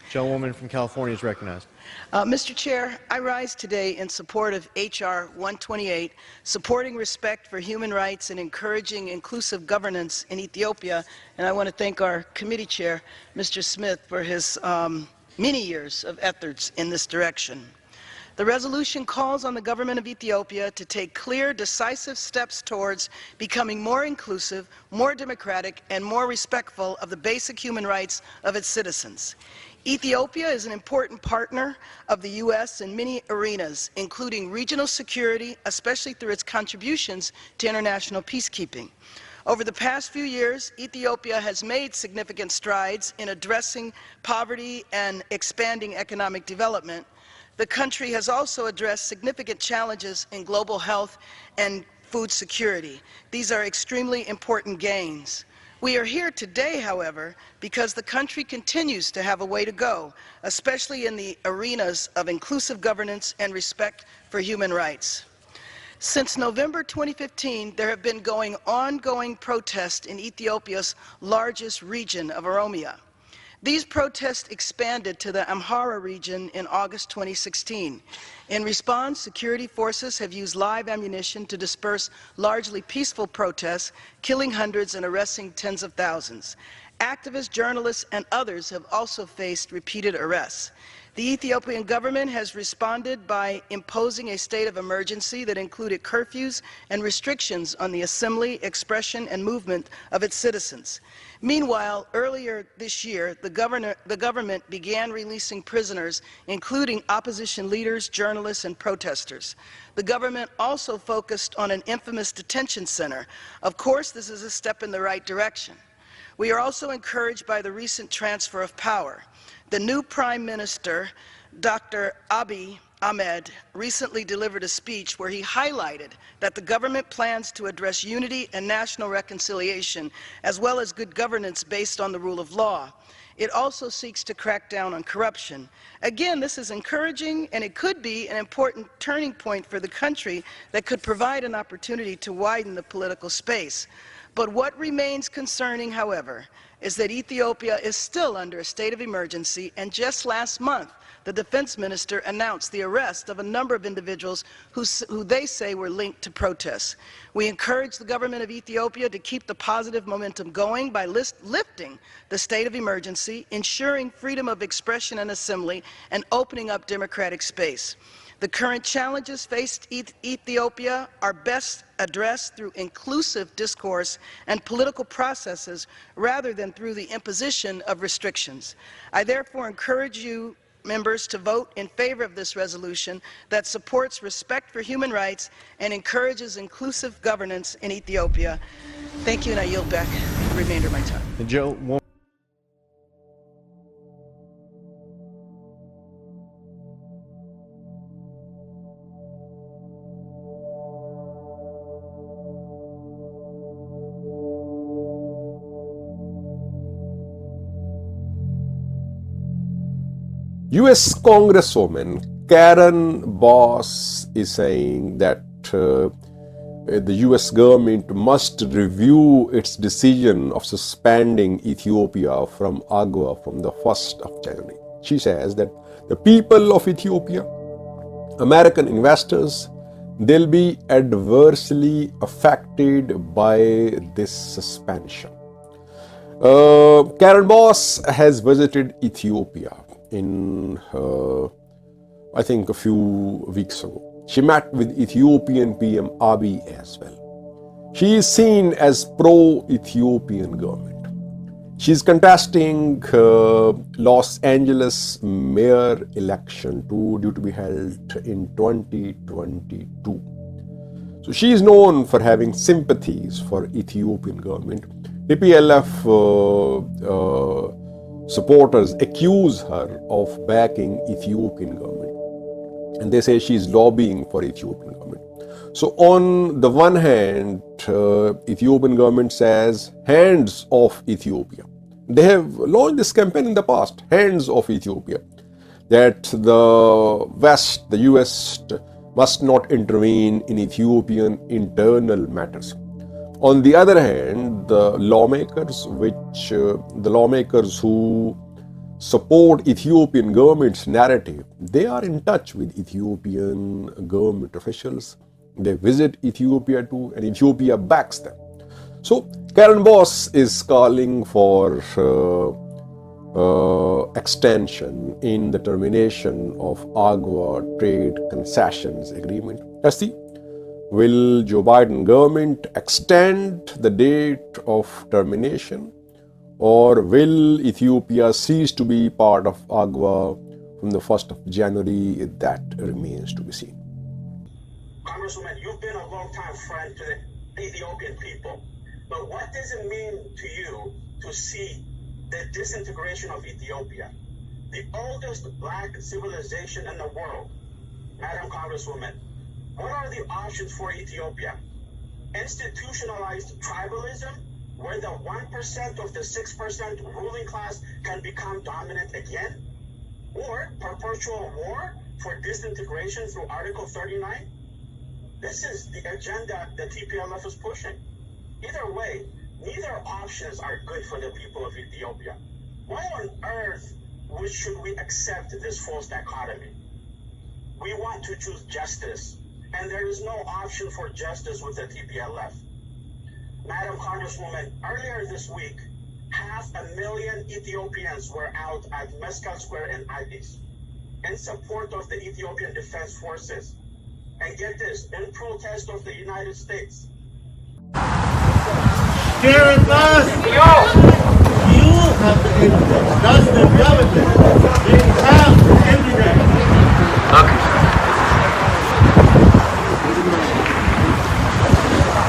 Gentlewoman from California is recognized. Mr. Chair, I rise today in support of H.R. 128, supporting respect for human rights and encouraging inclusive governance in Ethiopia. And I want to thank our committee chair, Mr. Smith, for his many years of efforts in this direction. The resolution calls on the government of Ethiopia to take clear, decisive steps towards becoming more inclusive, more democratic, and more respectful of the basic human rights of its citizens. Ethiopia is an important partner of the U.S. in many arenas, including regional security, especially through its contributions to international peacekeeping. Over the past few years, Ethiopia has made significant strides in addressing poverty and expanding economic development. The country has also addressed significant challenges in global health and food security. These are extremely important gains. We are here today, however, because the country continues to have a way to go, especially in the arenas of inclusive governance and respect for human rights. Since November 2015, there have been ongoing protests in Ethiopia's largest region of Oromo. These protests expanded to the Amhara region in August 2016. In response, security forces have used live ammunition to disperse largely peaceful protests, killing hundreds and arresting tens of thousands. Activists, journalists, and others have also faced repeated arrests. The Ethiopian government has responded by imposing a state of emergency that included curfews and restrictions on the assembly, expression, and movement of its citizens. Meanwhile, earlier this year, the government began releasing prisoners, including opposition leaders, journalists, and protesters. The government also focused on an infamous detention center. Of course, this is a step in the right direction. We are also encouraged by the recent transfer of power. The new Prime Minister, Dr. Abiy Ahmed, recently delivered a speech where he highlighted that the government plans to address unity and national reconciliation, as well as good governance based on the rule of law. It also seeks to crack down on corruption. Again, this is encouraging, and it could be an important turning point for the country that could provide an opportunity to widen the political space. But what remains concerning, however, is that Ethiopia is still under a state of emergency, and just last month, the defense minister announced the arrest of a number of individuals who they say were linked to protests. We encourage the government of Ethiopia to keep the positive momentum going by lifting the state of emergency, ensuring freedom of expression and assembly, and opening up democratic space. The current challenges faced Ethiopia are best addressed through inclusive discourse and political processes rather than through the imposition of restrictions. I therefore encourage you, members, to vote in favor of this resolution that supports respect for human rights and encourages inclusive governance in Ethiopia. Thank you, and I yield back the remainder of my time. US Congresswoman Karen Bass is saying that the US government must review its decision of suspending Ethiopia from AGOA from the 1st of January. She says that the people of Ethiopia, American investors, they'll be adversely affected by this suspension. Karen Bass has visited Ethiopia in, I think, a few weeks ago. She met with Ethiopian PM Abiy as well. She is seen as pro-Ethiopian government. She is contesting Los Angeles mayor election due to be held in 2022. So she is known for having sympathies for Ethiopian government. TPLF supporters accuse her of backing Ethiopian government, and they say she is lobbying for Ethiopian government. So on the one hand, Ethiopian government says hands off Ethiopia. They have launched this campaign in the past, hands off Ethiopia, that the West, the US, must not intervene in Ethiopian internal matters. On the other hand, the lawmakers who support Ethiopian government's narrative, they are in touch with Ethiopian government officials. They visit Ethiopia too, and Ethiopia backs them. So Karen Bass is calling for extension in the termination of AGOA trade concessions agreement. Let's see, will Joe Biden government extend the date of termination, or will Ethiopia cease to be part of AGOA from the 1st of January? That remains to be seen. Congresswoman, you've been a long-time friend to the Ethiopian people, but what does it mean to you to see the disintegration of Ethiopia, the oldest black civilization in the world? Madam Congresswoman, what are the options for Ethiopia? Institutionalized tribalism, where the 1% of the 6% ruling class can become dominant again? Or perpetual war for disintegration through Article 39? This is the agenda that TPLF is pushing. Either way, neither options are good for the people of Ethiopia. Why on earth should we accept this false dichotomy? We want to choose justice, and there is no option for justice with the TPLF. Madam Congresswoman, earlier this week, 500,000 Ethiopians were out at Mescal Square in Addis in support of the Ethiopian Defense Forces. And get this, in protest of the United States. Karen Bass, you have the evidence. That's the government. They have the evidence. Okay.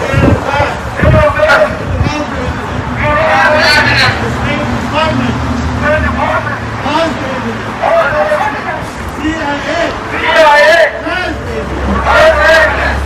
Karen Bass, you have the evidence. The State Department has the evidence. CIA has the evidence.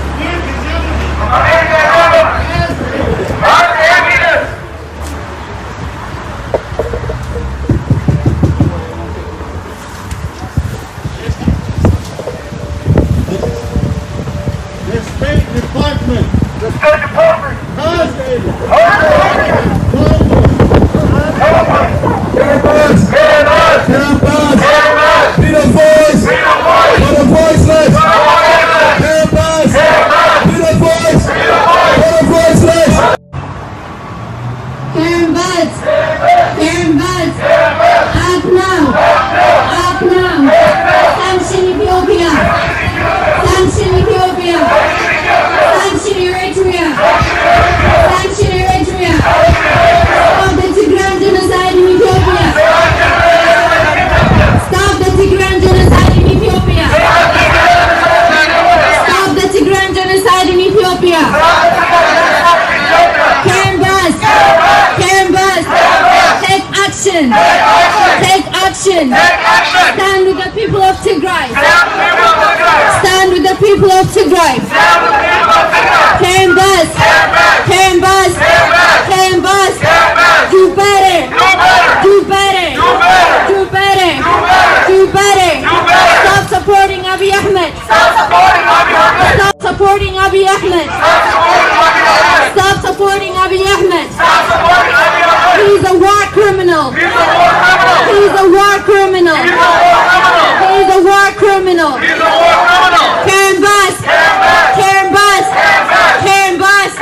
Sanction Ethiopia! Sanction Ethiopia! Sanction Eritrea! Sanction Eritrea! Stop the Tigray genocide in Ethiopia! Stop the Tigray genocide in Ethiopia! Stop the Tigray genocide in Ethiopia! Karen Bass! Karen Bass! Take action! Take action! Stand with the people of Tigray! Stand with the people of Tigray! Karen Bass! Karen Bass! Karen Bass! Do better! Do better! Do better! Do better! Stop supporting Abiy Ahmed! Stop supporting Abiy Ahmed! Stop supporting Abiy Ahmed! He's a war criminal! He's a war criminal! He's a war criminal! Karen Bass! Karen Bass! Karen Bass!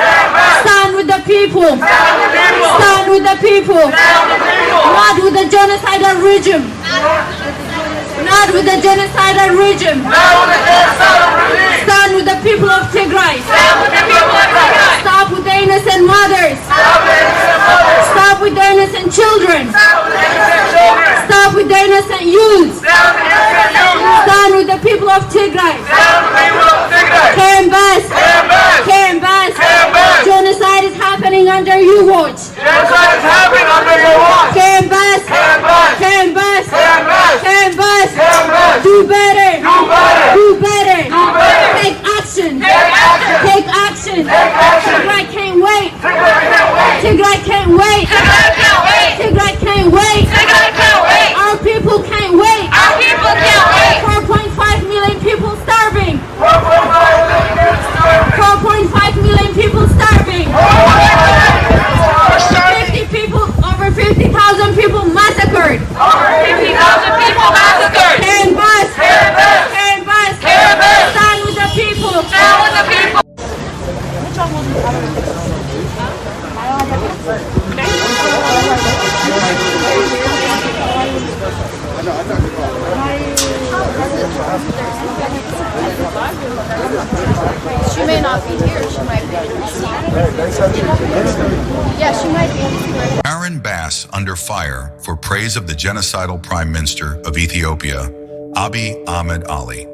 Stand with the people! Stand with the people! Not with the genocidal regime! Not with the genocidal regime! Stand with the people of Tigray! Stop with the innocent mothers! Stop with the innocent children! Stop with the innocent youth! Stand with the people of Tigray! Karen Bass! Karen Bass! Genocide is happening under your watch! Genocide is happening under your watch! Karen Bass! Karen Bass! Karen Bass! Do better! Do better! Take action! Take action! Tigray can't wait! Tigray can't wait! Tigray can't wait! Our people can't wait! 4.5 million people starving! 4.5 million people starving! 50 people, over 50,000 people massacred! She may not be here. She might be in Yeah, she might be. Karen Bass under fire for praise of the genocidal Prime Minister of Ethiopia, Abiy Ahmed Ali.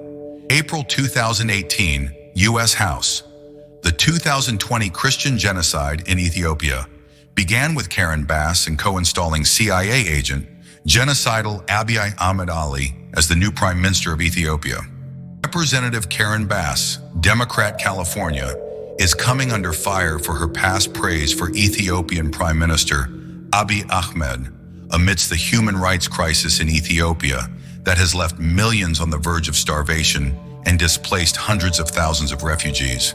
April 2018, U.S. House. The 2020 Christian genocide in Ethiopia began with Karen Bass and co-installing CIA agent, genocidal Abiy Ahmed Ali as the new Prime Minister of Ethiopia. Representative Karen Bass, Democrat California, is coming under fire for her past praise for Ethiopian Prime Minister Abiy Ahmed amidst the human rights crisis in Ethiopia that has left millions on the verge of starvation and displaced hundreds of thousands of refugees.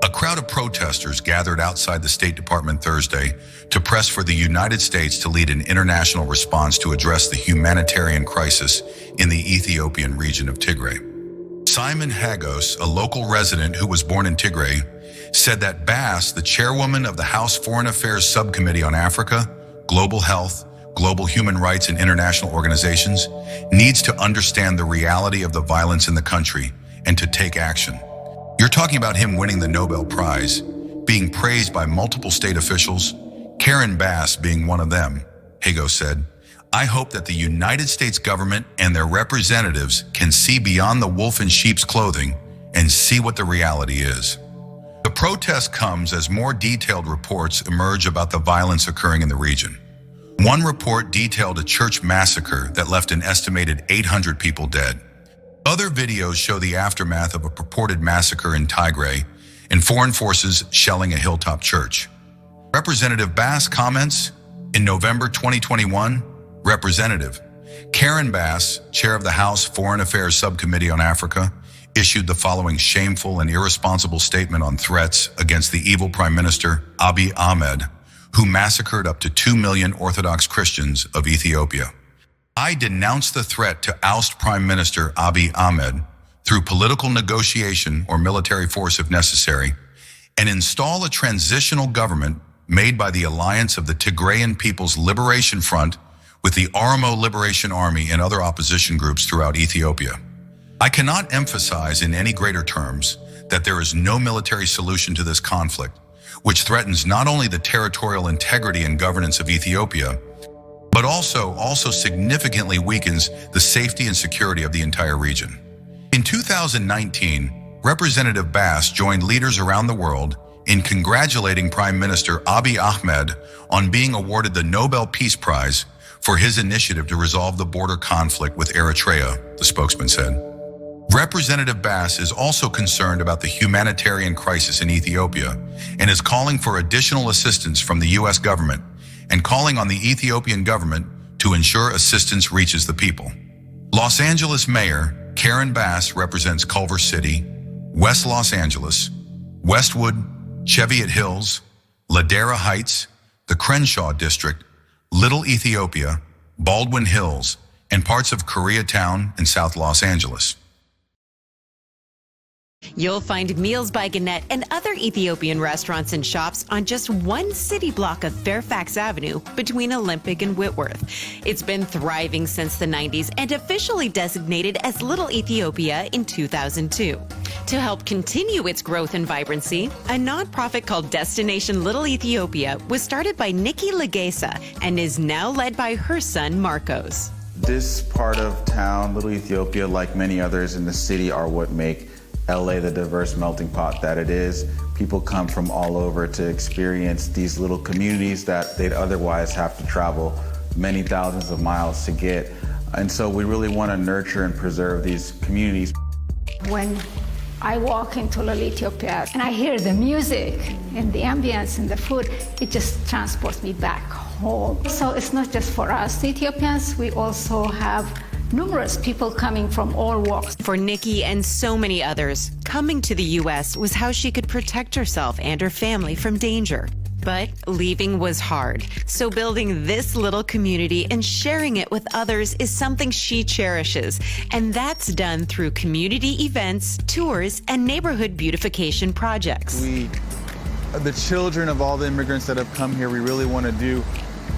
A crowd of protesters gathered outside the State Department Thursday to press for the United States to lead an international response to address the humanitarian crisis in the Ethiopian region of Tigray. Simon Hagos, a local resident who was born in Tigray, said that Bass, the chairwoman of the House Foreign Affairs Subcommittee on Africa, Global Health, Global Human Rights and International Organizations, needs to understand the reality of the violence in the country and to take action. You're talking about him winning the Nobel Prize, being praised by multiple state officials, Karen Bass being one of them, Hagos said. I hope that the United States government and their representatives can see beyond the wolf in sheep's clothing and see what the reality is. The protest comes as more detailed reports emerge about the violence occurring in the region. One report detailed a church massacre that left an estimated 800 people dead. Other videos show the aftermath of a purported massacre in Tigray and foreign forces shelling a hilltop church. Representative Bass comments, in November 2021, Representative Karen Bass, chair of the House Foreign Affairs Subcommittee on Africa, issued the following shameful and irresponsible statement on threats against the evil Prime Minister Abiy Ahmed, who massacred up to 2 million Orthodox Christians of Ethiopia. I denounce the threat to oust Prime Minister Abiy Ahmed through political negotiation or military force if necessary, and install a transitional government made by the alliance of the Tigrayan People's Liberation Front with the Oromo Liberation Army and other opposition groups throughout Ethiopia. I cannot emphasize in any greater terms that there is no military solution to this conflict, which threatens not only the territorial integrity and governance of Ethiopia, but also significantly weakens the safety and security of the entire region. In 2019, Representative Bass joined leaders around the world in congratulating Prime Minister Abiy Ahmed on being awarded the Nobel Peace Prize for his initiative to resolve the border conflict with Eritrea, the spokesman said. Representative Bass is also concerned about the humanitarian crisis in Ethiopia and is calling for additional assistance from the U.S. government and calling on the Ethiopian government to ensure assistance reaches the people. Los Angeles Mayor Karen Bass represents Culver City, West Los Angeles, Westwood, Cheviot Hills, Ladera Heights, the Crenshaw District, Little Ethiopia, Baldwin Hills, and parts of Koreatown and South Los Angeles. You'll find Meals by Gannett and other Ethiopian restaurants and shops on just one city block of Fairfax Avenue between Olympic and Whitworth. It's been thriving since the 90s and officially designated as Little Ethiopia in 2002. To help continue its growth and vibrancy, a nonprofit called Destination Little Ethiopia was started by Nikki Legesa and is now led by her son, Marcos. This part of town, Little Ethiopia, like many others in the city, are what make LA the diverse melting pot that it is. People come from all over to experience these little communities that they'd otherwise have to travel many thousands of miles to get. And so we really want to nurture and preserve these communities. When I walk into Little Ethiopia and I hear the music and the ambience and the food, it just transports me back home. So it's not just for us Ethiopians, we also have numerous people coming from all walks. For Nikki and so many others, coming to the U.S. was how she could protect herself and her family from danger. But leaving was hard, so building this little community and sharing it with others is something she cherishes, and that's done through community events, tours, and neighborhood beautification projects. The children of all the immigrants that have come here, we really want to do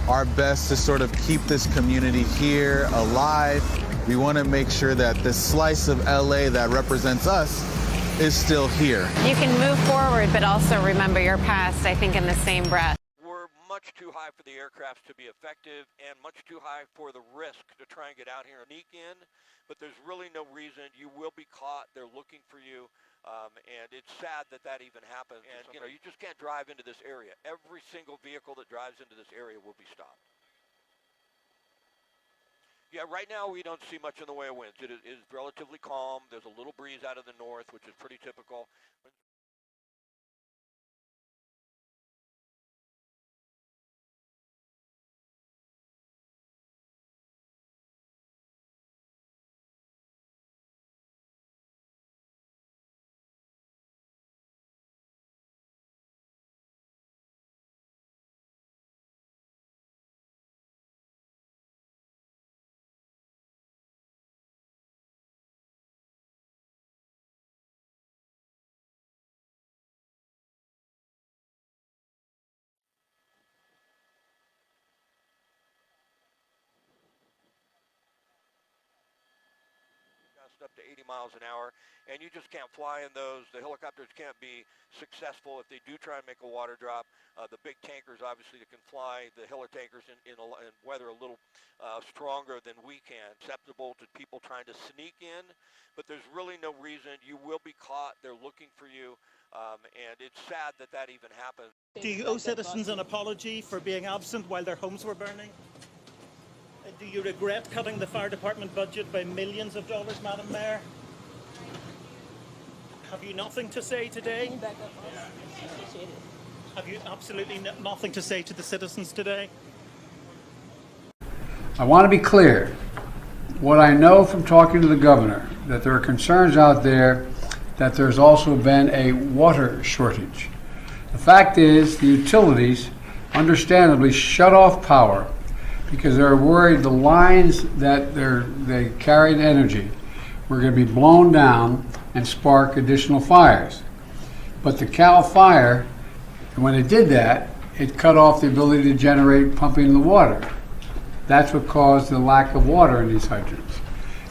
our best to sort of keep this community here alive. We want to make sure that this slice of LA that represents us is still here. You can move forward, but also remember your past, I think, in the same breath. We're much too high for the aircrafts to be effective and much too high for the risk to try and get out here and sneak in. But there's really no reason. You will be caught. They're looking for you. And it's sad that that even happens. And, you know, you just can't drive into this area. Every single vehicle that drives into this area will be stopped. Yeah, right now we don't see much in the way of winds. It is relatively calm. There's a little breeze out of the north, which is pretty typical. Up to 80 miles an hour, and you just can't fly in those. The helicopters can't be successful if they do try and make a water drop. The big tankers, obviously, that can fly, the heli tankers in weather a little stronger than we can, acceptable to people trying to sneak in, but there's really no reason. You will be caught. They're looking for you, and it's sad that that even happens. Do you owe citizens an apology for being absent while their homes were burning? Do you regret cutting the fire department budget by millions of dollars, Madam Mayor? Have you nothing to say today? Have you absolutely nothing to say to the citizens today? I want to be clear. What I know from talking to the governor, that there are concerns out there that there's also been a water shortage. The fact is, the utilities understandably shut off power because they're worried the lines that they carried energy were going to be blown down and spark additional fires. But the Cal Fire, when it did that, it cut off the ability to generate pumping the water. That's what caused the lack of water in these hydrants.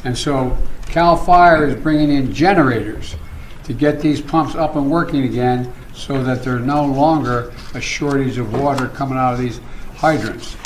And so Cal Fire is bringing in generators to get these pumps up and working again so that there's no longer a shortage of water coming out of these hydrants.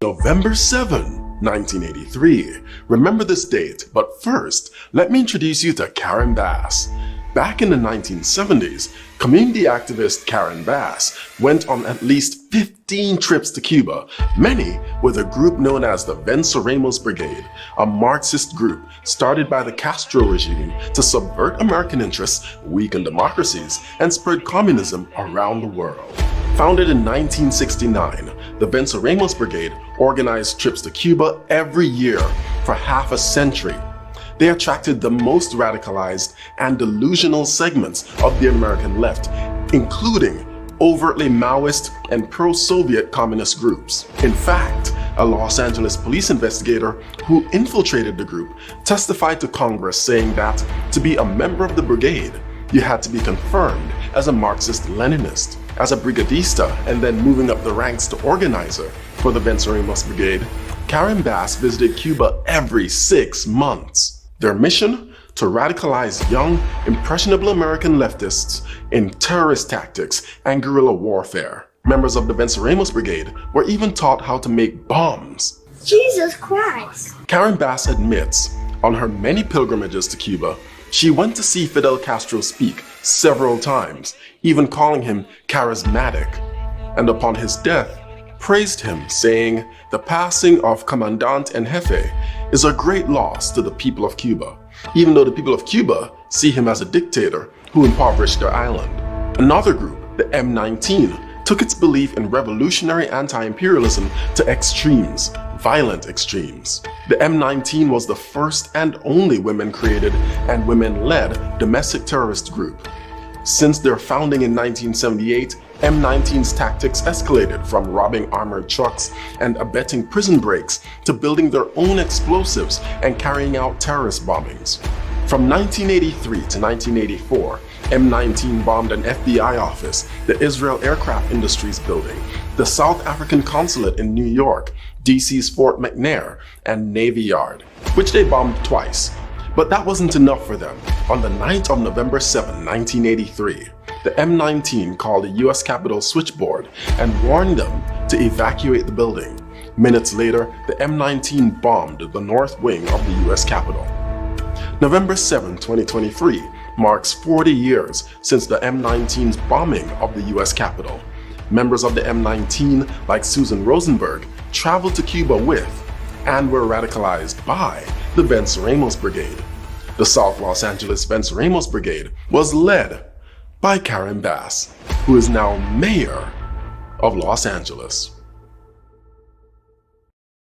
November 7, 1983. Remember this date, but first, let me introduce you to Karen Bass. Back in the 1970s, community activist Karen Bass went on at least 15 trips to Cuba, many with a group known as the Venceremos Brigade, a Marxist group started by the Castro regime to subvert American interests, weaken democracies, and spread communism around the world. Founded in 1969, the Venceremos Brigade organized trips to Cuba every year for half a century. They attracted the most radicalized and delusional segments of the American left, including overtly Maoist and pro-Soviet communist groups. In fact, a Los Angeles police investigator who infiltrated the group testified to Congress saying that to be a member of the brigade, you had to be confirmed as a Marxist-Leninist. As a brigadista and then moving up the ranks to organizer for the Venceremos Brigade, Karen Bass visited Cuba every 6 months. Their mission? To radicalize young, impressionable American leftists in terrorist tactics and guerrilla warfare. Members of the Venceremos Brigade were even taught how to make bombs. Jesus Christ! Karen Bass admits, on her many pilgrimages to Cuba, she went to see Fidel Castro speak several times, even calling him charismatic, and upon his death, praised him, saying, "The passing of Commandant en Jefe is a great loss to the people of Cuba, even though the people of Cuba see him as a dictator who impoverished their island." Another group, the M19, took its belief in revolutionary anti-imperialism to extremes, violent extremes. The M19 was the first and only women-created and women-led domestic terrorist group. Since their founding in 1978, M19's tactics escalated from robbing armored trucks and abetting prison breaks to building their own explosives and carrying out terrorist bombings. From 1983 to 1984, M19 bombed an FBI office, the Israel Aircraft Industries building, the South African Consulate in New York, DC's Fort McNair, and Navy Yard, which they bombed twice. But that wasn't enough for them. On the night of November 7, 1983, the M19 called the US Capitol switchboard and warned them to evacuate the building. Minutes later, the M19 bombed the north wing of the US Capitol. November 7, 2023 marks 40 years since the M19's bombing of the US Capitol. Members of the M19, like Susan Rosenberg, traveled to Cuba with and were radicalized by the Venceremos Brigade. The South Los Angeles Venceremos Brigade was led by Karen Bass, who is now mayor of Los Angeles.